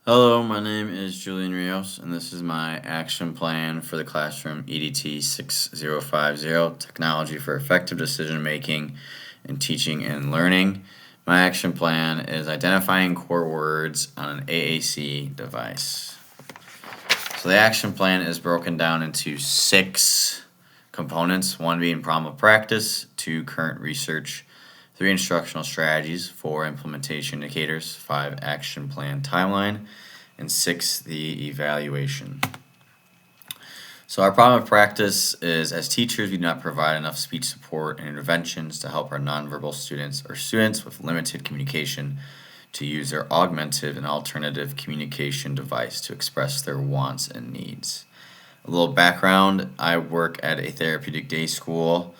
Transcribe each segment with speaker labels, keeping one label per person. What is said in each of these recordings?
Speaker 1: Hello, my name is Julian Rios, and this is my action plan for the classroom EDT 6050 Technology for Effective Decision Making in Teaching and Learning. My action plan is identifying core words on an AAC device. So, the action plan is broken down into 6 components, one being problem of practice, 2 current research, 3 instructional strategies, 4 implementation indicators, 5 action plan timeline, and 6 the evaluation. So our problem of practice is as teachers we do not provide enough speech support and interventions to help our nonverbal students or students with limited communication to use their augmented and alternative communication device to express their wants and needs. A little background, I work at a therapeutic day school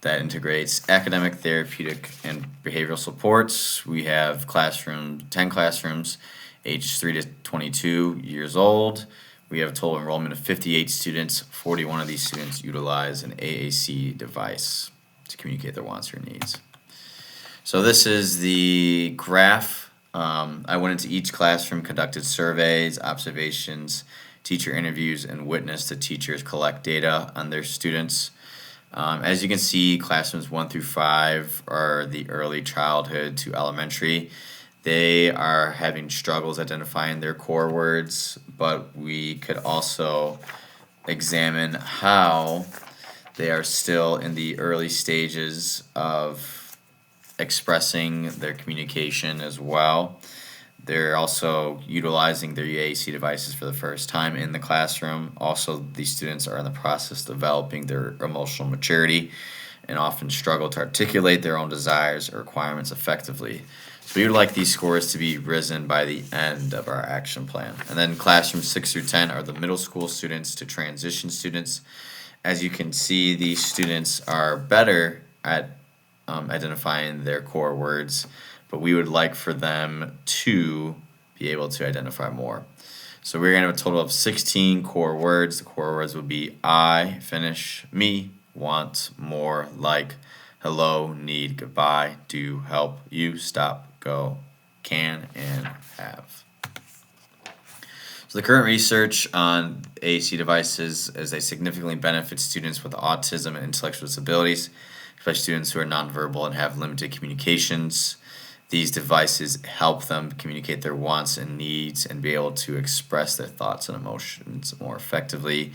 Speaker 1: that integrates academic, therapeutic, and behavioral supports. We have 10 classrooms, ages 3 to 22 years old. We have a total enrollment of 58 students. 41 of these students utilize an AAC device to communicate their wants or needs. So this is the graph. I went into each classroom, conducted surveys, observations, teacher interviews, and witnessed the teachers collect data on their students. As you can see, classrooms 1 through 5 are the early childhood to elementary. They are having struggles identifying their core words, but we could also examine how they are still in the early stages of expressing their communication as well. They're also utilizing their EAC devices for the first time in the classroom. Also, these students are in the process of developing their emotional maturity and often struggle to articulate their own desires or requirements effectively. So we would like these scores to be risen by the end of our action plan. And then classrooms 6 through 10 are the middle school students to transition students. As you can see, these students are better at identifying their core words, but we would like for them to be able to identify more. So we're going to have a total of 16 core words. The core words would be I, finish, me, want, more, like, hello, need, goodbye, do, help, you, stop, go, can, and have. So the current research on AAC devices is they significantly benefit students with autism and intellectual disabilities, especially students who are nonverbal and have limited communications. These devices help them communicate their wants and needs and be able to express their thoughts and emotions more effectively.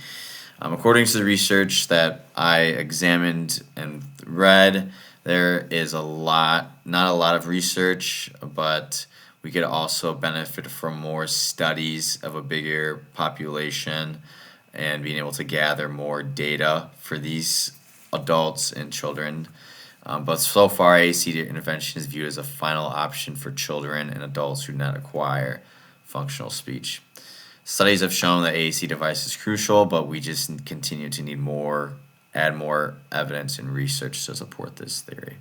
Speaker 1: According to the research that I examined and read, there is not a lot of research, but we could also benefit from more studies of a bigger population and being able to gather more data for these adults and children. But so far, AAC intervention is viewed as a final option for children and adults who do not acquire functional speech. Studies have shown that AAC device is crucial, but we just continue to add more evidence and research to support this theory.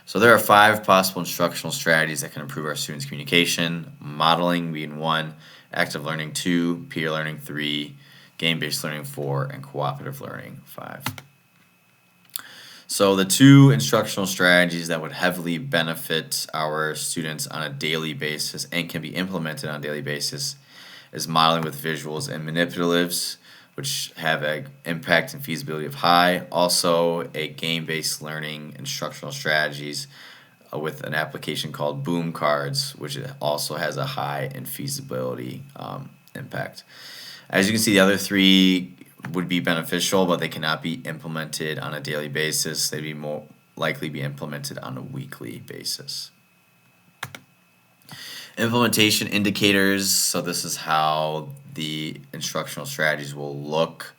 Speaker 1: So there are 5 possible instructional strategies that can improve our students' communication. Modeling being 1, active learning 2, peer learning 3, game-based learning 4, and cooperative learning 5. So the 2 instructional strategies that would heavily benefit our students on a daily basis and can be implemented on a daily basis is modeling with visuals and manipulatives, which have an impact and feasibility of high. Also, a game-based learning instructional strategies with an application called Boom Cards, which also has a high and feasibility impact. As you can see, the other 3 would be beneficial, but they cannot be implemented on a daily basis. They'd be more likely be implemented on a weekly basis. Implementation indicators. So this is how the instructional strategies will look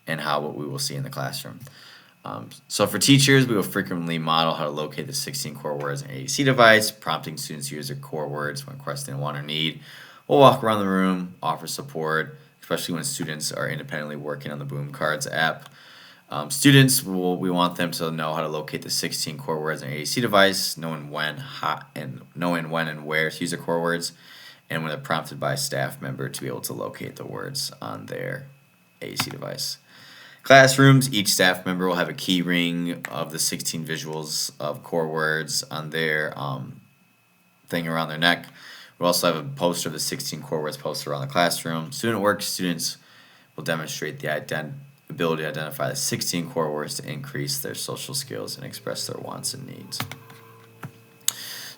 Speaker 1: and what we will see in the classroom. So for teachers, we will frequently model how to locate the 16 core words in an AAC device, prompting students to use their core words when questioning a want or need. We'll walk around the room, offer support, especially when students are independently working on the Boom Cards app. We want them to know how to locate the 16 core words in an AAC device, knowing when and where to use the core words, and when they're prompted by a staff member to be able to locate the words on their AAC device. Classrooms, each staff member will have a key ring of the 16 visuals of core words on their thing around their neck. We also have a poster of the 16 core words posted around the classroom. Student work, students will demonstrate the ability to identify the 16 core words to increase their social skills and express their wants and needs.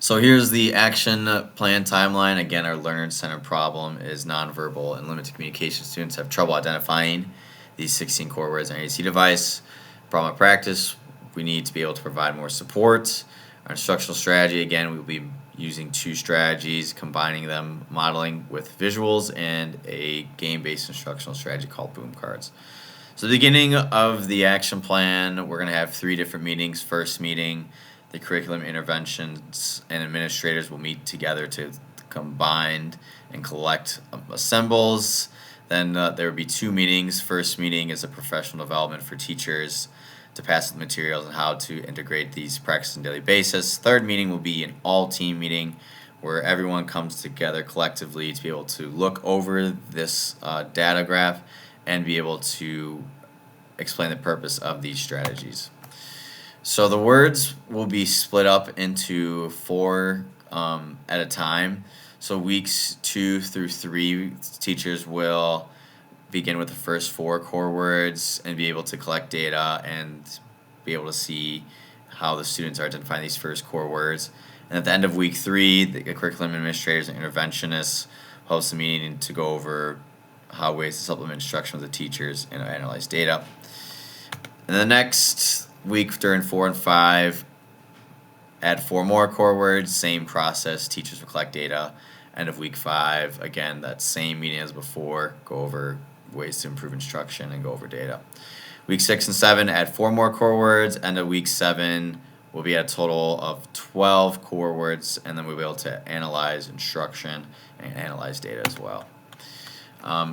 Speaker 1: So here's the action plan timeline. Again, our learner-centered problem is nonverbal and limited communication. Students have trouble identifying these 16 core words on an AAC device. Problem of practice, we need to be able to provide more support. Our instructional strategy, again, we will be using 2 strategies, combining them, modeling with visuals, and a game-based instructional strategy called Boom Cards. So the beginning of the action plan, we're going to have 3 different meetings. First meeting, the curriculum interventions and administrators will meet together to combine and collect assembles. Then there will be 2 meetings. First meeting is a professional development for teachers to pass the materials and how to integrate these practices on a daily basis. Third meeting will be an all-team meeting where everyone comes together collectively to be able to look over this data graph and be able to explain the purpose of these strategies. So the words will be split up into 4 at a time. So weeks 2 through 3, teachers will begin with the first 4 core words and be able to collect data and be able to see how the students are identifying these first core words. And at the end of week 3, the curriculum administrators and interventionists host a meeting to go over how ways to supplement instruction with the teachers and analyze data. And the next week during 4 and 5, add 4 more core words, same process, teachers will collect data. End of week 5, again, that same meeting as before, go over ways to improve instruction and go over data. Week 6 and 7, add 4 more core words. End of week 7, we'll be at a total of 12 core words, and then we'll be able to analyze instruction and analyze data as well.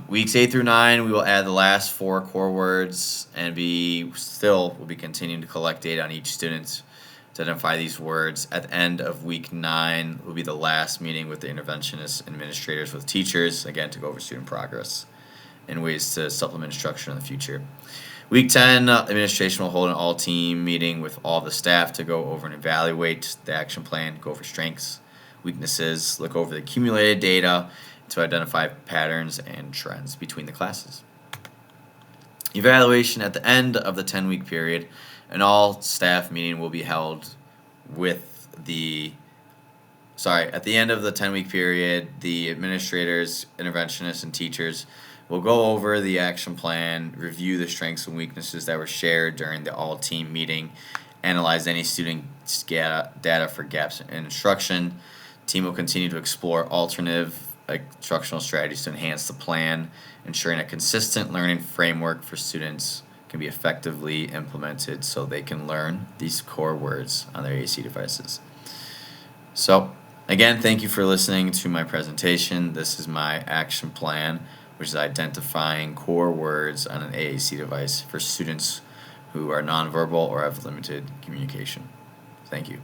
Speaker 1: Weeks 8 through 9, we will add the last 4 core words and we'll be continuing to collect data on each student to identify these words. At the end of week 9 will be the last meeting with the interventionists, administrators, with teachers, again to go over student progress and ways to supplement instruction in the future. Week 10, administration will hold an all-team meeting with all the staff to go over and evaluate the action plan, go over strengths, weaknesses, look over the accumulated data to identify patterns and trends between the classes. Evaluation at the end of the 10-week period, an all-staff meeting will be held at the end of the 10-week period, the administrators, interventionists, and teachers will go over the action plan, review the strengths and weaknesses that were shared during the all-team meeting, analyze any student data for gaps in instruction. Team will continue to explore alternative instructional strategies to enhance the plan, ensuring a consistent learning framework for students can be effectively implemented so they can learn these core words on their AAC devices. So, again, thank you for listening to my presentation. This is my action plan, which is identifying core words on an AAC device for students who are nonverbal or have limited communication. Thank you.